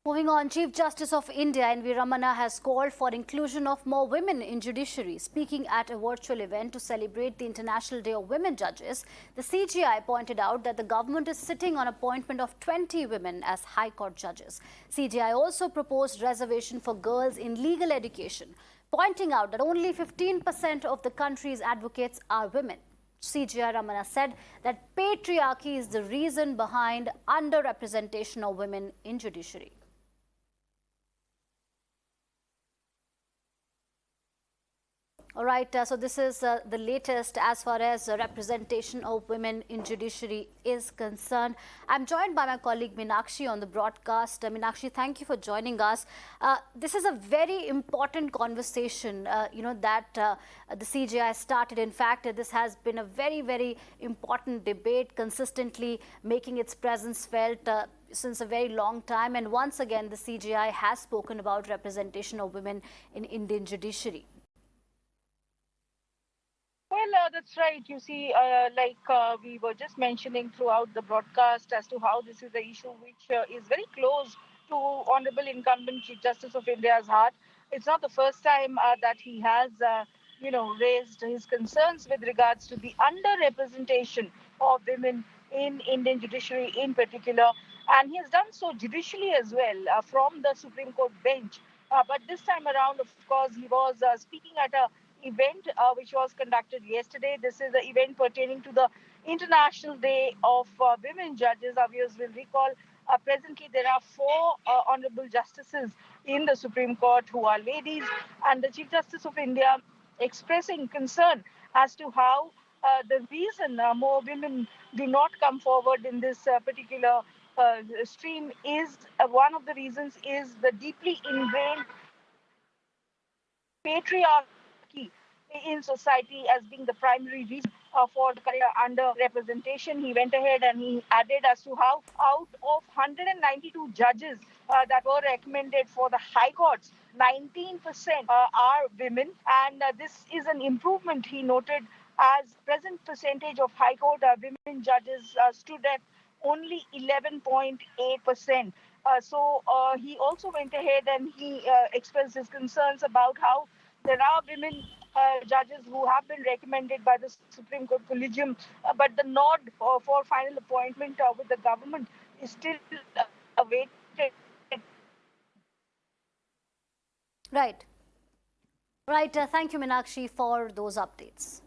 Moving on, Chief Justice of India N.V. Ramana has called for inclusion of more women in judiciary. Speaking at a virtual event to celebrate the International Day of Women Judges, the CJI pointed out that the government is sitting on appointment of 20 women as High Court judges. CJI also proposed reservation for girls in legal education, pointing out that only 15% of the country's advocates are women. CJI Ramana said that patriarchy is the reason behind underrepresentation of women in judiciary. All right, so this is the latest as far as representation of women in judiciary is concerned. I'm joined by my colleague Meenakshi on the broadcast. Meenakshi, thank you for joining us. This is a very important conversation, that the CJI started. In fact, this has been a very, very important debate, consistently making its presence felt since a very long time. And once again, the CJI has spoken about representation of women in Indian judiciary. Well, that's right. You see, we were just mentioning throughout the broadcast as to how this is an issue which is very close to Honorable Incumbent Chief Justice of India's heart. It's not the first time that he has, raised his concerns with regards to the underrepresentation of women in Indian judiciary in particular. And he has done so judicially as well from the Supreme Court bench. But this time around, of course, he was speaking at a event which was conducted yesterday. This is an event pertaining to the International Day of Women Judges. Our viewers will recall presently there are four honorable justices in the Supreme Court who are ladies, and the Chief Justice of India expressing concern as to how the reason more women do not come forward in this particular stream is one of the reasons is the deeply ingrained patriarchy in society as being the primary reason for the current underrepresentation. He went ahead and he added as to how out of 192 judges that were recommended for the high courts, 19% are women, and this is an improvement, he noted, as present percentage of high court women judges stood at only 11.8%. He also went ahead and he expressed his concerns about how there are women judges who have been recommended by the Supreme Court Collegium, but the nod for final appointment with the government is still awaited. Right. Right. Thank you, Meenakshi, for those updates.